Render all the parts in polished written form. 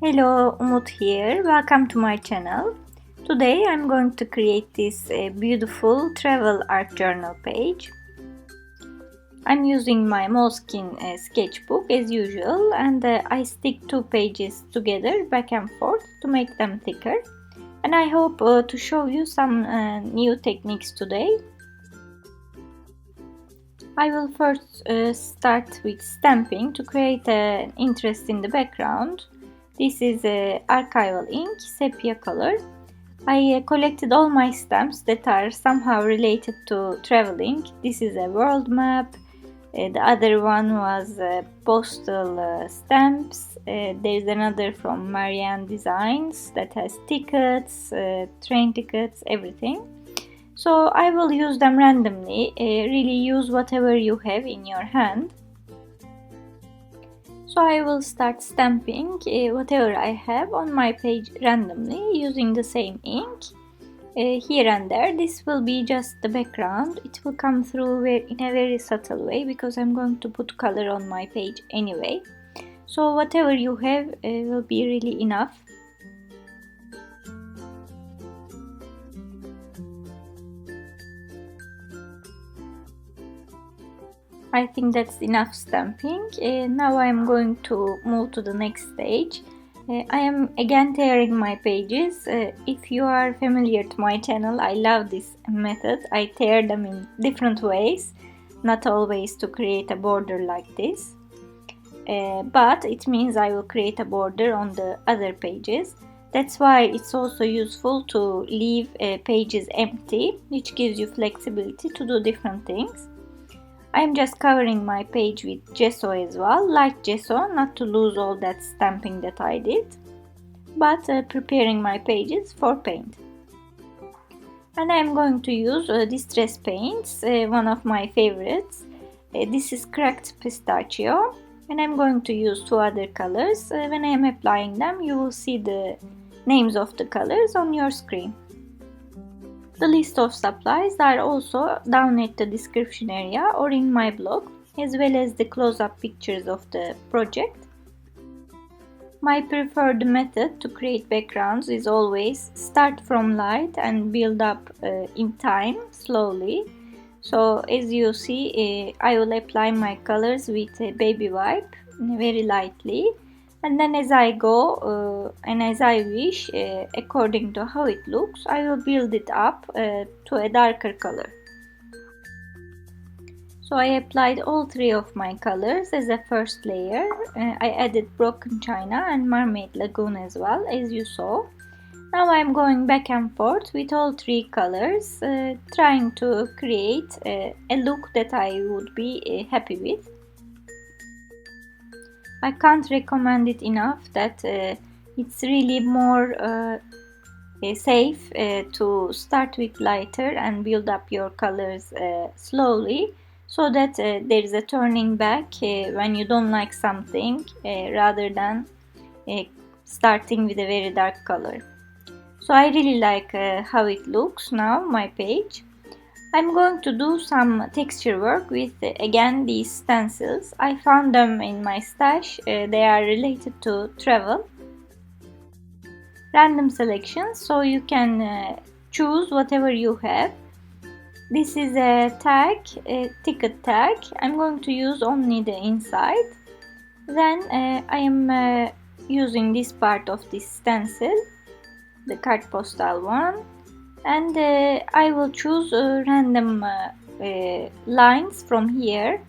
Hello, Umut here. Welcome to my channel. Today I'm going to create this beautiful travel art journal page. I'm using my Moleskine sketchbook as usual, and I stick two pages together back and forth to make them thicker. And I hope to show you some new techniques today. I will first start with stamping to create an interest in the background. This is archival ink, sepia color. I collected all my stamps that are somehow related to traveling. This is a world map. The other one was postal stamps. There's another from Marianne Designs that has tickets, train tickets, everything. So I will use them randomly. Really use whatever you have in your hand. So I will start stamping whatever I have on my page randomly using the same ink. Here and there. This will be just the background. It will come through in a very subtle way because I'm going to put color on my page anyway. So whatever you have will be really enough. I think that's enough stamping. Now I'm going to move to the next stage. I am again tearing my pages. If you are familiar to my channel, I love this method. I tear them in different ways, not always to create a border like this. But it means I will create a border on the other pages. That's why it's also useful to leave pages empty, which gives you flexibility to do different things. I am just covering my page with gesso as well, light gesso, not to lose all that stamping that I did, but preparing my pages for paint. And I am going to use distress paints, one of my favorites. This is cracked pistachio, and I'm going to use two other colors. When I am applying them, you will see the names of the colors on your screen. The list of supplies are also down at the description area or in my blog, as well as the close-up pictures of the project. My preferred method to create backgrounds is always start from light and build up in time, slowly. So as you see, I will apply my colors with a baby wipe very lightly. And then as I go and as I wish, according to how it looks, I will build it up to a darker color. So I applied all three of my colors as a first layer. I added broken china and mermaid lagoon as well, as you saw. Now I'm going back and forth with all three colors, trying to create a look that I would be happy with. I can't recommend it enough that it's really more safe to start with lighter and build up your colors slowly, so that there is a turning back when you don't like something, rather than starting with a very dark color. So I really like how it looks now, my page. I'm going to do some texture work with again these stencils. I found them in my stash. They are related to travel. Random selections, so you can choose whatever you have. This is a tag, a ticket tag. I'm going to use only the inside. Then I am using this part of this stencil, the card postal one. And I will choose random lines from here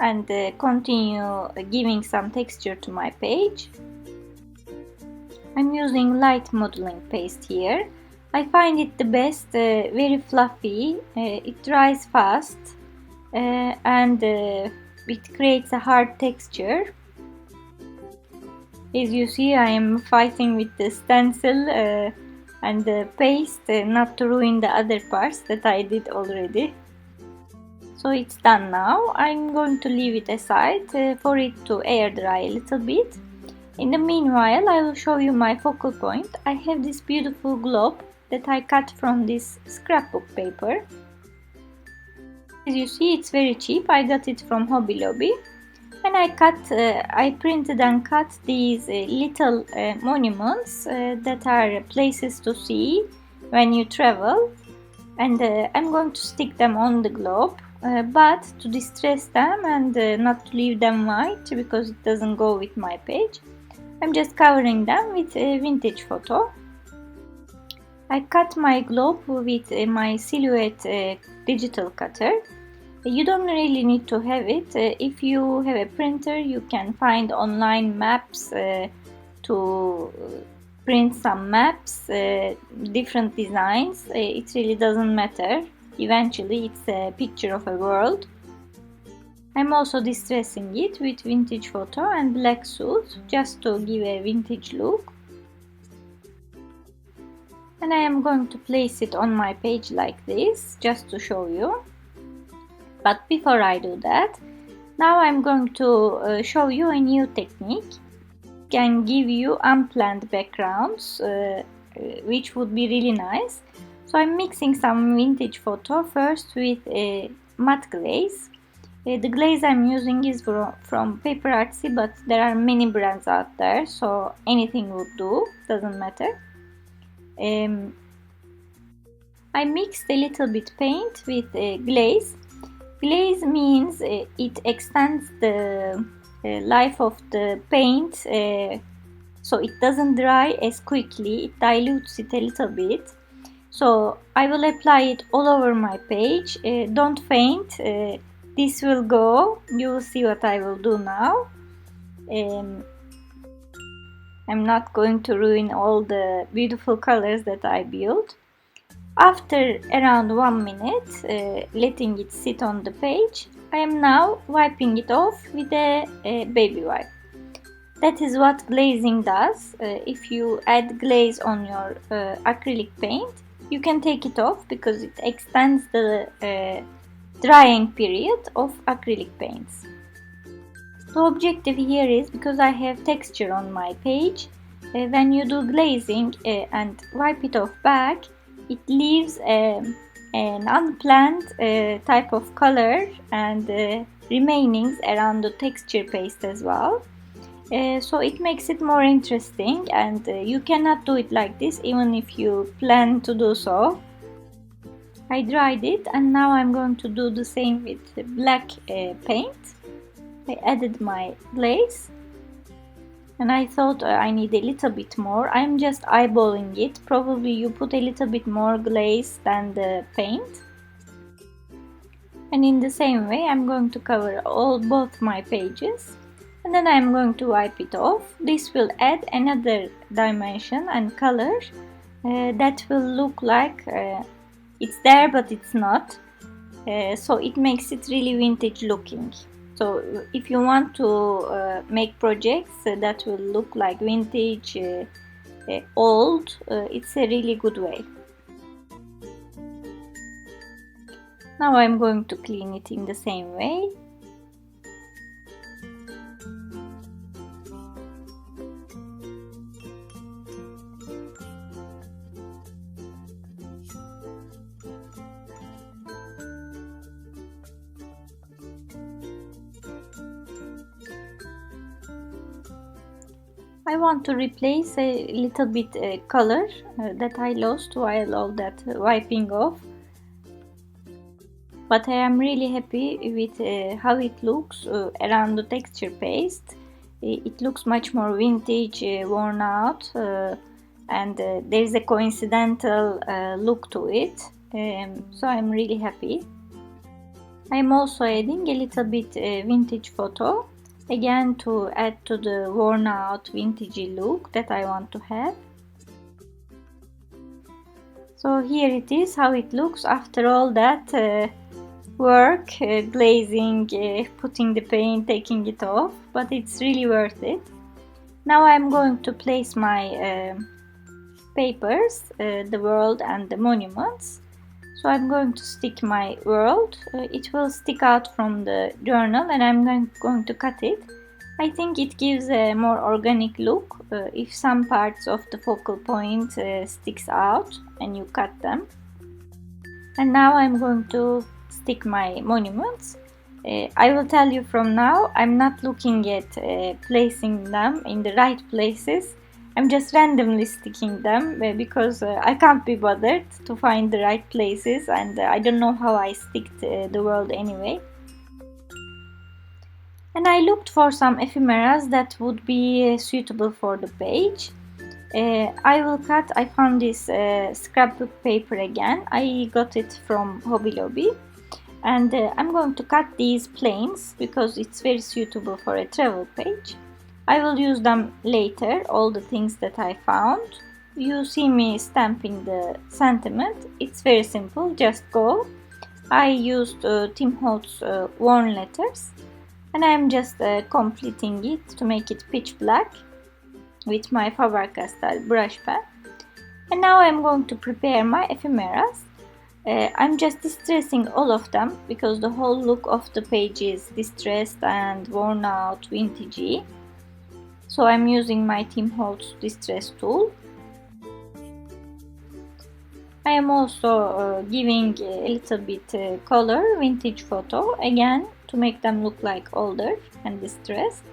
and continue giving some texture to my page. I'm using light modeling paste here. I find it the best, very fluffy, it dries fast, and it creates a hard texture. As you see, I am fighting with the stencil and the paste not to ruin the other parts that I did already. So it's done now. I'm going to leave it aside for it to air dry a little bit. In the meanwhile, I will show you my focal point. I have this beautiful globe that I cut from this scrapbook paper. As you see, it's very cheap. I got it from Hobby Lobby. And I printed and cut these little monuments that are places to see when you travel, and I'm going to stick them on the globe, but to distress them and not to leave them white because it doesn't go with my page, I'm just covering them with a vintage photo. I cut my globe with my silhouette digital cutter. You don't really need to have it. If you have a printer, you can find online maps to print some maps, different designs. It really doesn't matter. Eventually, it's a picture of a world. I'm also distressing it with vintage photo and black suit just to give a vintage look. And I am going to place it on my page like this, just to show you. But before I do that, now I'm going to show you a new technique. It can give you unplanned backgrounds, which would be really nice. So I'm mixing some vintage photo first with a matte glaze. The glaze I'm using is from Paper Artsy, but there are many brands out there, so anything would do, doesn't matter. I mixed a little bit paint with glaze. Glaze means it extends the life of the paint, so it doesn't dry as quickly, it dilutes it a little bit. So I will apply it all over my page. Don't faint, this will go, you will see what I will do now. I'm not going to ruin all the beautiful colors that I built. After around 1 minute, letting it sit on the page, I am now wiping it off with a baby wipe. That is what glazing does. If you add glaze on your acrylic paint, you can take it off because it extends the drying period of acrylic paints. The objective here is, because I have texture on my page, when you do glazing and wipe it off back, it leaves an unplanned type of color and remainings around the texture paste as well. So it makes it more interesting, and you cannot do it like this even if you plan to do so. I dried it, and now I'm going to do the same with black paint. I added my glaze, and I thought I need a little bit more. I'm just eyeballing it. Probably you put a little bit more glaze than the paint. And in the same way, I'm going to cover both my pages, and then I'm going to wipe it off. This will add another dimension and color that will look like it's there but it's not. So it makes it really vintage looking. So if you want to make projects that will look like vintage, old, it's a really good way. Now I'm going to clean it in the same way. I want to replace a little bit color that I lost while all that wiping off. But I am really happy with how it looks around the texture paste. It looks much more vintage, worn out, and there is a coincidental look to it. So I'm really happy. I'm also adding a little bit vintage photo, again to add to the worn out vintagey look that I want to have. So here it is, how it looks after all that work, glazing, putting the paint, taking it off, but it's really worth it. Now I'm going to place my papers, the world and the monuments. So I'm going to stick my world. It will stick out from the journal, and I'm going to cut it. I think it gives a more organic look if some parts of the focal point sticks out and you cut them. And now I'm going to stick my monuments. I will tell you from now, I'm not looking at placing them in the right places. I'm just randomly sticking them because I can't be bothered to find the right places, and I don't know how I stick the world anyway. And I looked for some ephemeras that would be suitable for the page. I found this scrapbook paper again. I got it from Hobby Lobby. And I'm going to cut these planes because it's very suitable for a travel page. I will use them later, all the things that I found. You see me stamping the sentiment. It's very simple, just go. I used Tim Holtz worn letters, and I'm just completing it to make it pitch black with my Faber-Castell brush pen. And now I'm going to prepare my ephemeras. I'm just distressing all of them because the whole look of the page is distressed and worn out, vintagey. So I'm using my Tim Holtz distress tool. I am also giving a little bit color, vintage photo, again to make them look like older and distressed.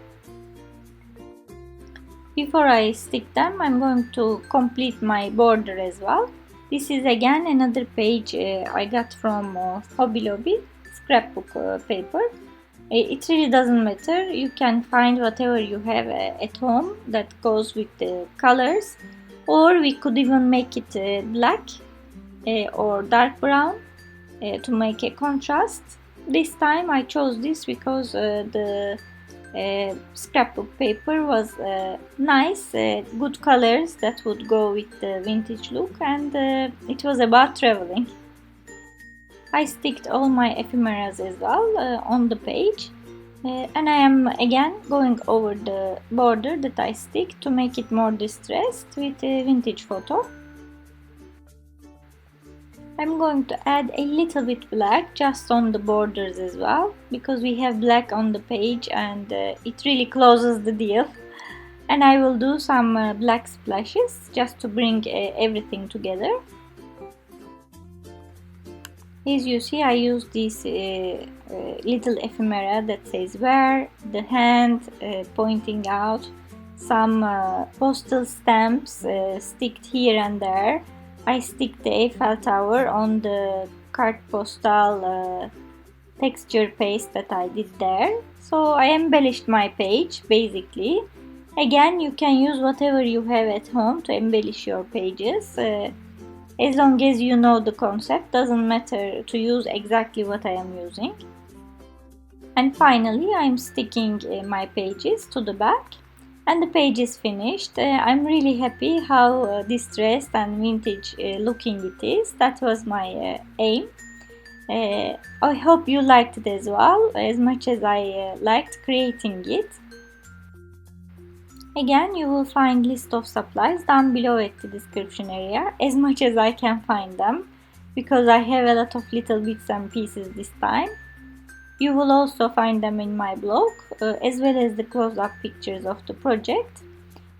Before I stick them, I'm going to complete my border as well. This is again another page I got from Hobby Lobby, scrapbook paper. It really doesn't matter, you can find whatever you have at home that goes with the colors, or we could even make it black or dark brown to make a contrast. This time I chose this because the scrapbook paper was nice, good colors that would go with the vintage look, and it was about traveling. I sticked all my ephemeras as well on the page, and I am again going over the border that I stick to make it more distressed with a vintage photo. I'm going to add a little bit black just on the borders as well, because we have black on the page and it really closes the deal. And I will do some black splashes just to bring everything together. As you see, I used this little ephemera that says where, the hand pointing out, some postal stamps sticked here and there. I stick the Eiffel Tower on the card postal texture paste that I did there. So I embellished my page basically. Again, you can use whatever you have at home to embellish your pages. As long as you know the concept, doesn't matter to use exactly what I am using. And finally, I'm sticking my pages to the back. And the page is finished. I'm really happy how distressed and vintage looking it is. That was my aim. I hope you liked it as well, as much as I liked creating it. Again, you will find list of supplies down below at the description area, as much as I can find them, because I have a lot of little bits and pieces this time. You will also find them in my blog, as well as the close-up pictures of the project.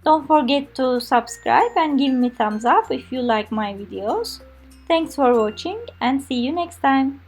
Don't forget to subscribe and give me thumbs up if you like my videos. Thanks for watching and see you next time.